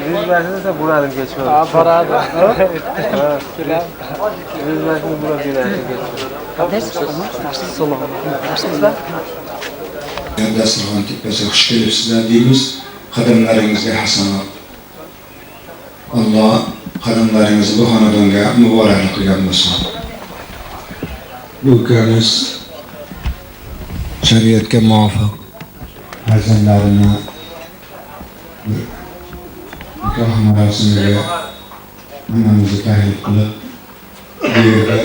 Yüzbaşını buradan geçiyor. Parada. Yüzbaşını buradan geçiyor. Nasıl solon? Nasıl da? Dasturxon tepasiga xush kelibsizlar deymiz. Qadamlaringizga hasanat. Alloh qadamlaringizni bu xonadonga muboraklik qilgan bo'lsin. Bu ukamiz shariatga muvofiq farzandlarini nikoh marosimiga hammamizni taklif qilib, bu yerda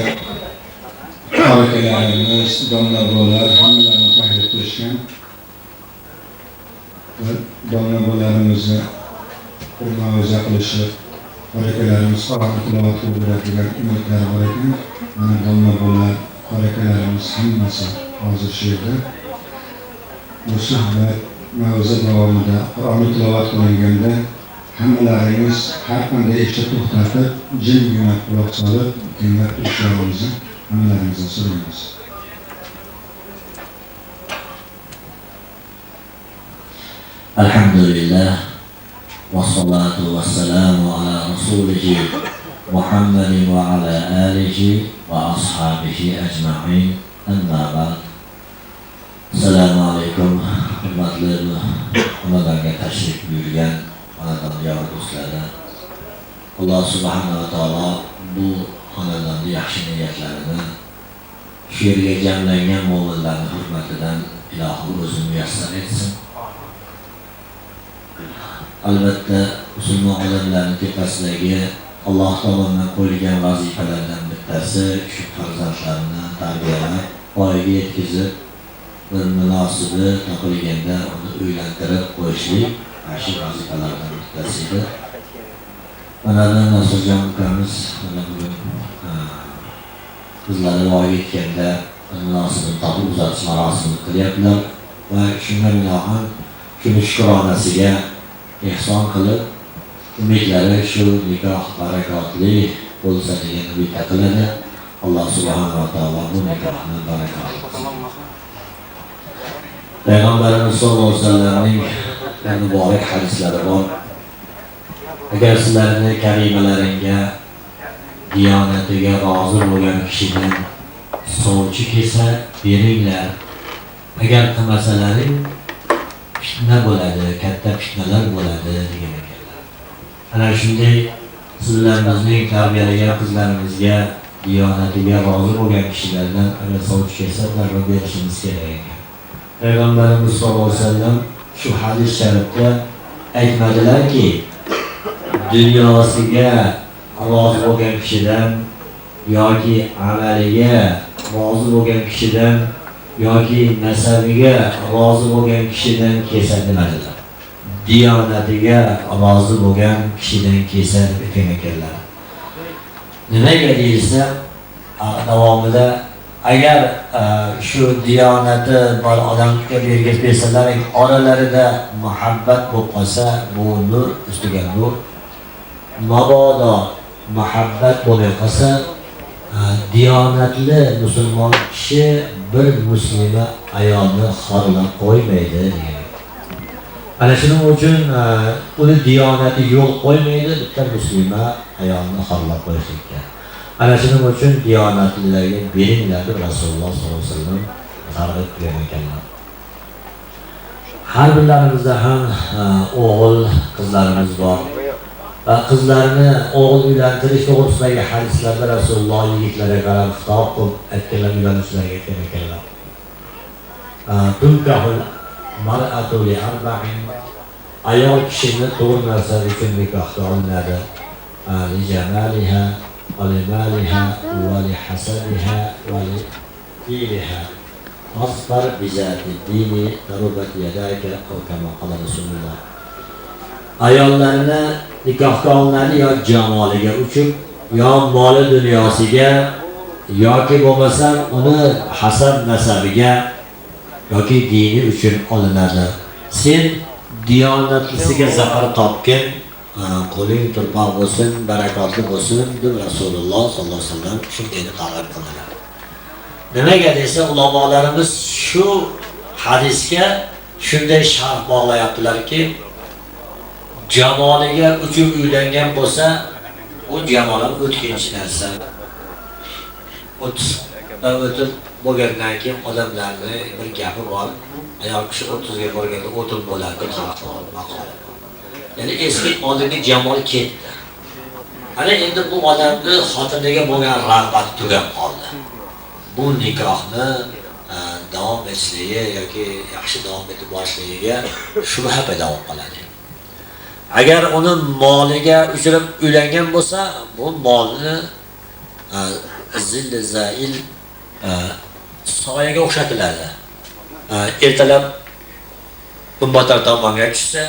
akalarimiz, domla bolalar hammalarni taklif qilishgan. Domla bolalarimizni bir ma'ruza qilishib, akalarimiz Qur'on tilovat qilib beradigan umidlari bor ekan. Mana domla bolalar, akalarimiz hammasi hozir shu yerda. Bu suhbat ma'ruza davomida Qur'on tilovat qilinganda hammalaringiz har qanday ishni to'xtatib, jimgina quloq solib, dinlab turishlaringizni hammalaringizdan so'raymiz. Alhamdulillah wassalatu wassalamu ala rasulihi Muhammadin wa ala alihi wa ashabihi ajma'in. Amma ba'd. Assalomu alaykum hurmatli xonadonga tashrif buyurgan xonadon yor do'stlari. Alloh subhanahu va taolo bu xonadonning yaxshi niyatlarini shu yerga jamlangan mo'minlarning hurmatidan ilohim o'zi muyassar etsin. Albatta musulmon odamlarning tepasidagi Alloh tomonidan qo'yilgan vazifalardan bittasi shu farzandlarni tarbiyalab, voyaga yetkazib, bir munosibi topilganda uni uylantirib qo'yishlik shu vazifalardan bittasi edi. Mana Nasirjon ukamiz bugun qizlari voyaga yetganda munosibini topib uzatish marosimini qilyaptilar va shunga binoan shuni shukronasiga ehson qilib, umidlari shu nikoh barakotli bo'lsa degan umidda qiladi. Alloh subhanahu va taolo bu nikohni barakotli qilsin. Payg'ambarimiz sollallohu alayhi vasallamning muborak hadislari bor. Agar sizlarni karimalaringga, diyonatiga rozi bo'lgan kishidan sovchi kelsa beringlar. Agar qilmasalaring fitna bo'ladi, katta fitnalar bo'ladi degan ekanlar. Ana shunday sizlarning tarbiyalagan qizlarimizga, diyonatiga rozi bo'lgan kishilardan agar sovchi kelsa darrov berishimiz kerak ekan. Payg'ambarimiz sollallohu alayhi vasallam shu hadis sharifda aytmadilarki, dunyosiga rozi bo'lgan kishidan yoki amaliga rozi bo'lgan kishidan yoki nasabiga rozi bo'lgan kishidan kelsa demadilar. Diyonatiga rozi bo'lgan kishidan kelsa degan ekanlar. Nimaga deyilsa, davomida agar shu diyonati bor odamga bergib bersalar, oralarida muhabbat bo'lib qolsa, bu nur ustiga nur. Mabodo muhabbat bo'lmay qolsa, diyonatli musulmon kishi bir muslima ayolni xorlab qo'ymaydi degan. Ana shuning uchun uni diyonati yo'l qo'ymaydi bitta muslima ayolni xorlab qo'yishga. Ana shuning uchun diyonatlilarga beringlar deb Rasululloh sollallohu alayhi vasallam targ'ib qilgan ekanlar. Har birlarimizda ham o'g'il qizlarimiz bor. Qizlarni o'g'il uylantirish to'g'risidagi hadislarda Rasululloh yigitlarga qarab xitob qilib aytganlar, uylanishlarga aytgan ekanlar. Tunkahul mar'atu li arba'in. Ayol kishini to'g'ri narsa uchun nikohga olinadi. Li jamaliha va li maliha va li hasabiha va li diniha. Asfar bi zati dini tarubat yadaka kama qala Rasululloh. Ayollarni nikohga olinadi yo jamoliga uchun, yo moli dunyosiga, yoki bo'lmasa uni hasab nasabiga yoki dini uchun olinadi. Sen diyonatlisiga zafar topgin, qo'ling turpoq bo'lsin, barakotli bo'lsin deb Rasululloh sollallohu alayhi vasallam shunday targ'ib qildilar. Nimaga desa, ulamolarimiz shu hadisga shunday sharh bog'layaptilarki, jamoliga uchun uylangan bo'lsa, u jamol ham o'tkinchi narsa. O'tib bo'lgandan keyin odamlarni bir gapi bor. Ayol kishi 30 ga borganda o'tib bo'ladi deb maqol. Ya'ni eski oldingi jamol ketdi. Ana endi bu odamni xotiniga bo'lgan rag'bat tugab qoldi. Bu nikohni davom etishligi yoki yaxshi davom etib borishligiga shubha paydo bo'lib qoladi. Agar uni moliga uchrab uylangan bo'lsa, bu molni zilli zail soyaga o'xshatiladi. Ertalab kunbotar tomonga tushsa,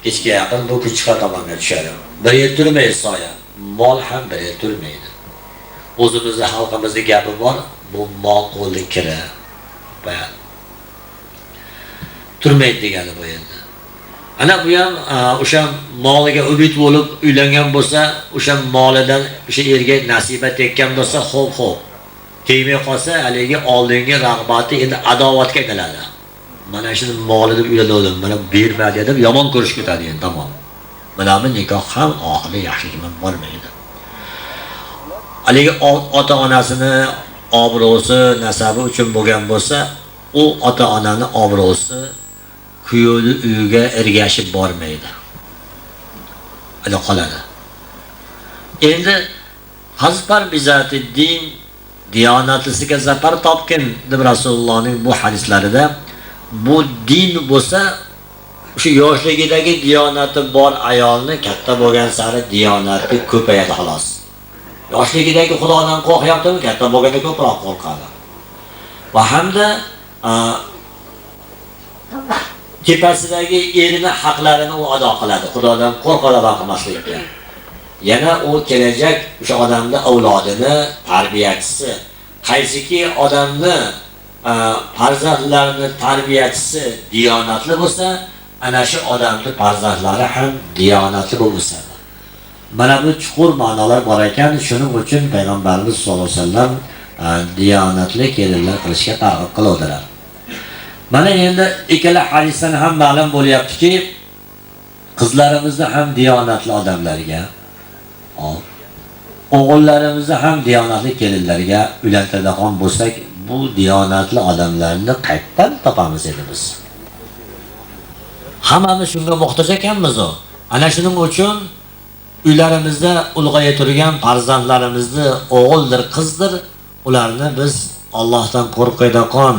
kechga yaqin bu kuchqa tomonga tushadi. Bir yer turmaydi soya, mol ham bir yer turmaydi. O'zimizda xalqimizda gapi bor, bu mol qo'lda kira. Bayan turmaydi degani bu endi. Ana bu ham o'sha moliga umid bo'lib uylangan bo'lsa, o'sha molidan o'sha erga nasiba tekkan bo'lsa, xo'p. Tegmay qolsa, haligi oldingi rag'bati endi adovatga aylanadi. Mana shuni moli deb uylandim, mana bermadi deb yomon ko'rish ketadi endi, tamom. Mana bu nikoh ham oxiri yaxshilik bilan bormaydi. Haligi ota-onasini obro'si, nasabi uchun bo'lgan bo'lsa, u ota-onaning obro'si kuyovni uyiga ergashib bormaydi. Ana qoladi. Endi hazbar bizati din diyonatlisiga zafar topgan deb Rasulullohning bu hadislarida bu din bo'lsa, o'sha yoshligidagi diyonati bor ayolni katta bo'lgan sari diyonati ko'payadi xolos. Yoshligidagi Xudodan qo'rqyaptimi, katta bo'lganda ko'proq qo'rqadi. Va hamda tepasidagi erini haqlarini u ado qiladi. Xudodan qo'rqadi va qilmaslikka. Yana u kelajak o'sha odamning avlodini tarbiyachisi, qaysiki odamni farzandlarini tarbiyachisi diyonatli bo'lsa, ana shu odamning farzandlari ham diyonatli bo'lsa. Mana bu chuqur ma'nolar bor ekan, shuning uchun payg'ambarimiz sollallohu alayhi vasallam diyonatli kelinlar qilishga targ'ib qiluvdilar. Mana endi ikkala hadisdan ham ma'lum bo'lyaptiki, qizlarimizni ham diyonatli odamlarga, o'g'illarimizni ham diyonatli kelinlarga uylantiradigan bo'lsak, bu diyonatli odamlarni qayerdan topamiz endi biz? Hammamiz shunga muhtoj ekanmiz o. Ana shuning uchun uylarimizda ulg'aya turgan farzandlarimizni o'g'ildir, qizdir, ularni biz Allohdan qo'rqadigan,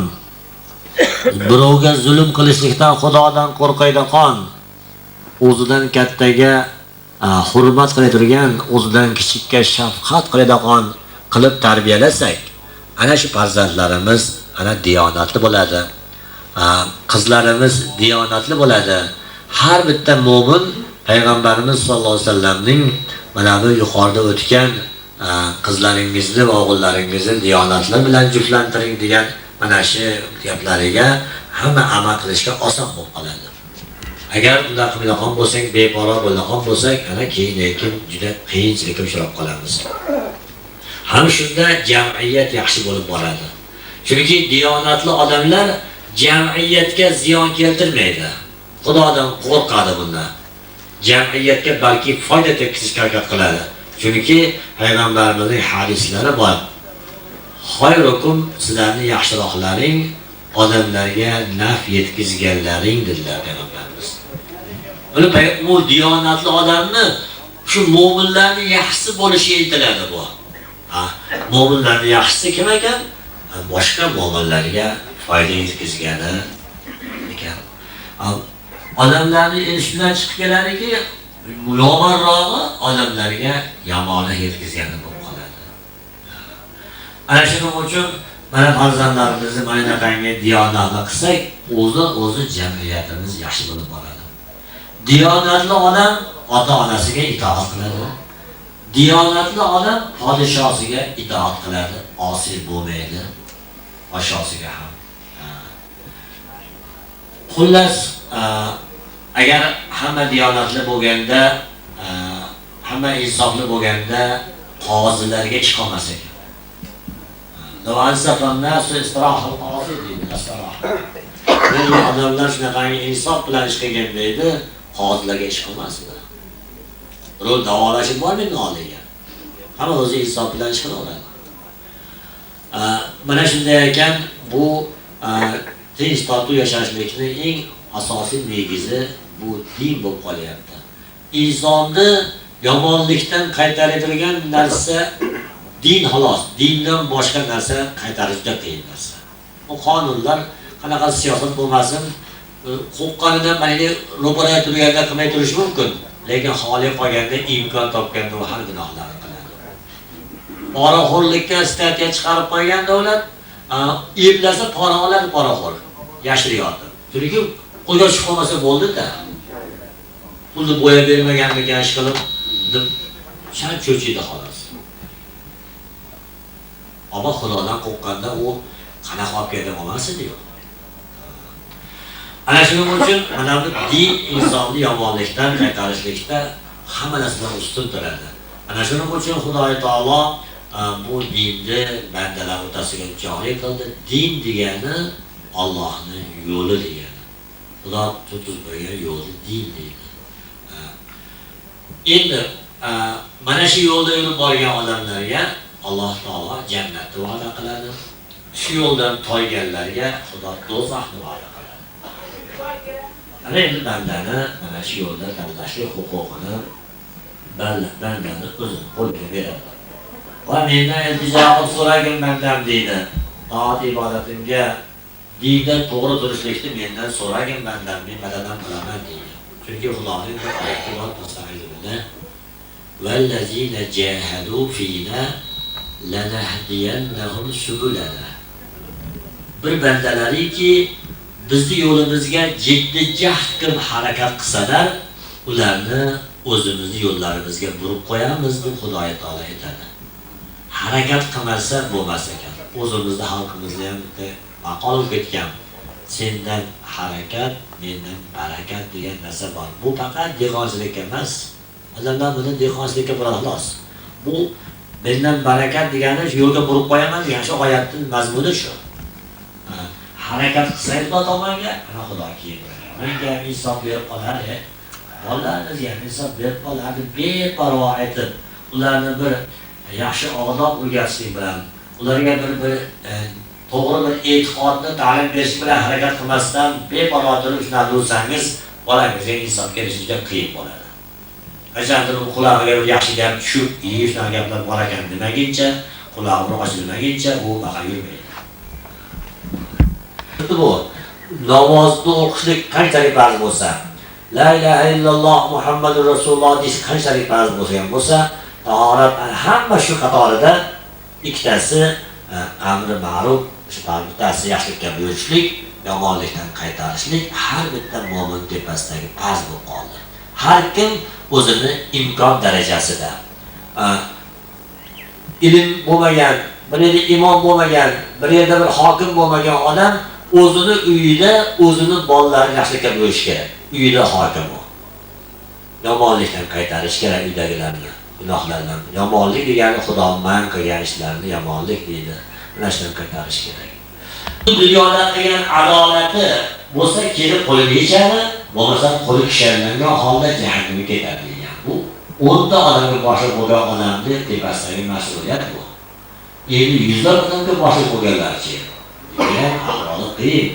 birovga zulm qilishlikdan, Xudodan qo'rqadigan, o'zidan kattaga hurmat qiladigan, o'zidan kichikka shafqat qiladigan qilib tarbiyalasak, ana shu farzandlarimiz ana diyonatli bo'ladi. Qizlarimiz diyonatli bo'ladi. Har bitta mo'min payg'ambarimiz sollallohu alayhi vasallamning mana bu yuqorida o'tgan qizlaringizni va o'g'illaringizni diyonatli bilan juftlantiring degan mana shu gaplariga hamma amal qilishga oson bo'lib qoladi. Agar bunday qiladigan bo'lsak, beparvo bo'ladigan bo'lsak, ana keyin juda qiyinchilikka uchrab qolamiz. Ham shunda jamiyat yaxshi bo'lib boradi. Chunki diyonatli odamlar jamiyatga ziyon keltirmaydi. Xudodan qo'rqadi bundan. Jamiyatga balki foyda tekkizishga harakat qiladi. Chunki payg'ambarimizning hadislari bor. Xayrukum sizlarning yaxshiroqlaring odamlarga naf yetkazganlaring dedilar payg'ambarimiz. Bu diyonatli odamni shu mo'minlarning yaxshisi bo'lishi intiladi bu. Mo'minlarning yaxshisi kim ekan? Boshqa mo'minlarga foyda yetkazgani ekan. Odamlarning ish bilan chiqib keladiki, yomonrog'i odamlarga yomonlik yetkazgani bo'lib qoladi. Ana shuning uchun mana farzandlarimizni mana shunaqangi diyonatli qilsak, o'zi jamiyatimiz yaxshi bo'lib boradi. Diyonatli odam ota-onasiga itoat qiladi. Diyonatli odam podshosiga itoat qiladi, osiy bo'lmaydi, oshosiga ham. Xullas, agar hamma diyonatli bo'lganda, hamma insofli bo'lganda qozilarga ish qolmas ekan. لو أنصف الناس استراحة القاضي deydi استراحة. Bu odamlar shunaqangi insof bilan ish qilgan deydi, qozilarga ish qilmasdi. Birov davolashib bormaydi noliga. Hamma o'zi insof bilan ish qilaveradi. Mana shunday ekan, bu tinch totuv yashashlikning eng asosiy negizi bu din bo'lib qolyapti. Insonni yomonlikdan qaytaradigan narsa din xolos. Dindan boshqa narsa qaytarish juda qiyin narsa. Bu qonunlar qanaqa siyosat bo'lmasin, qo'rqqanidan mayli ro'paraya turganda qilmay turish mumkin, lekin xoli qolganda imkon topganda u har gunohlarni qiladi. Poraxo'rlikka statiya chiqarib qo'ygan davlat, eplasa pora oladi poraxo'r, yashiriyotib. Chunki qo'yga chiqib qolmasa bo'ldi-da. Pulni bo'yab bermaganligi ish qilib, deb shart cho'chiydi xolos. Ammo Xudodan qo'rqqanda u qanaqa olib kelgan olmasi deydi. Ana shuning uchun mana bu din insonni yomonlikdan qaytarishlikda hamma narsadan ustun turadi. Ana shuning uchun Xudo taolo bu dinni bandalar o'rtasiga joriy qildi. Din degani Allohning yo'li degani. Xudo tutib qo'ygan yo'li din deydi. Endi mana shu yo'lda yurib borgan odamlarga Alloh taolo jannatni va'da qiladi. Shu yo'ldan toyganlarga Xudo do'zaxni va'da qiladi. Ana endi bandani mana shu yo'lda tanlashlik huquqini bandani o'zi qo'liga beradi. Va mendan iltijo qilib so'ragin bandam deydi. Toat ibodatimga dinda to'g'ri turishlikni mendan so'ragin bandam, men madadam qilaman deydi. Chunki Xudoning bir oyati bor tasavvurida vallazina jahadu fina lanahdiyannahum subulana. Bir bandalariki bizni yo'limizga jiddiy jahd qilib harakat qilsalar, ularni o'zimizni yo'llarimizga burib qo'yamiz deb Xudo taolo aytadi. Harakat qilmasa bo'lmas ekan. O'zimizda xalqimizda ham bitta maqol ketgan. Sendan harakat, mendan barakat degan narsa bor. Bu faqat dehqonchilik emas. Odamlar buni dehqonchilikka buradi xolos. Bu mendan barakat degani shu yo'lga burib qo'yaman degan shu oyatning mazmuni shu. Harakat qilsangiz bu tomonga, ana Xudo keyin menga insof berib qoladi. Bolalarga insof berib qoladi, beparvo aytib, ularni bir yaxshi odob o'rgatishlik bilan, ularga bir to'g'ri bir e'tiqodni ta'lim berish bilan harakat qilmasdan beparvo turib shunday bo'lsangiz, bolangizga insof kelishi juda qiyin bo'ladi. Qachondir u qulog'iga bir yaxshi gap tushib, shunday gaplar bor ekan demaguncha, qulog'ini ochilmaguncha u baqa yurmaydi. Bu namozni o'qishlik qanchalik farz bo'lsa, la ilaha illalloh Muhammadur Rasululloh deyish qanchalik farz bo'lsa, tahorat hamma shu qatorida ikkitasi amri ma'ruf, bittasi yaxshilikka buyurishlik, yomonlikdan qaytarishlik har bitta mo'min tepasidagi farz bo'lib qoldi. Har kim o'zini imkon darajasida ilm bo'lmagan, bir yerda imom bo'lmagan, bir yerda bir hokim bo'lmagan odam o'zini uyida o'zini bolalarini yaxshilikka buyurish kerak. Uyida hokim u. Yomonlikdan qaytarish kerak uydagilarni, gunohlardan. Yomonlik degani Xudo man qilgan ishlarni yomonlik deydi. Mana shundan qaytarish kerak. Dunyoda qilgan adolati bo'lsa kelib qo'liga yechadi, bo'lmasa qo'li kishanlangan holda jahannamga ketadi degan. Bu 10 ta odamga boshliq bo'lgan odamning tepasidagi mas'uliyat bu. Endi yuzlab odamga boshliq bo'lganlarchi. Ahvoli qiyin.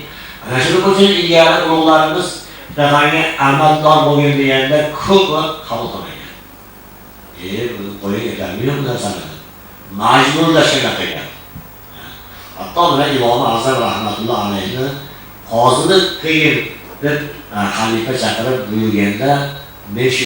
Ana shuning uchun ilgari ulug'larimiz taqangi amaldor bo'lgan deganda ko'p vaqt qabul qilmagan. Buni qo'yib aytamiz bu narsani. Majburlashgan ekan. Hatto mana Imom Azam rahmatulloh alayhi qozilik qiyin deb xalifa chaqirib buyurganda 5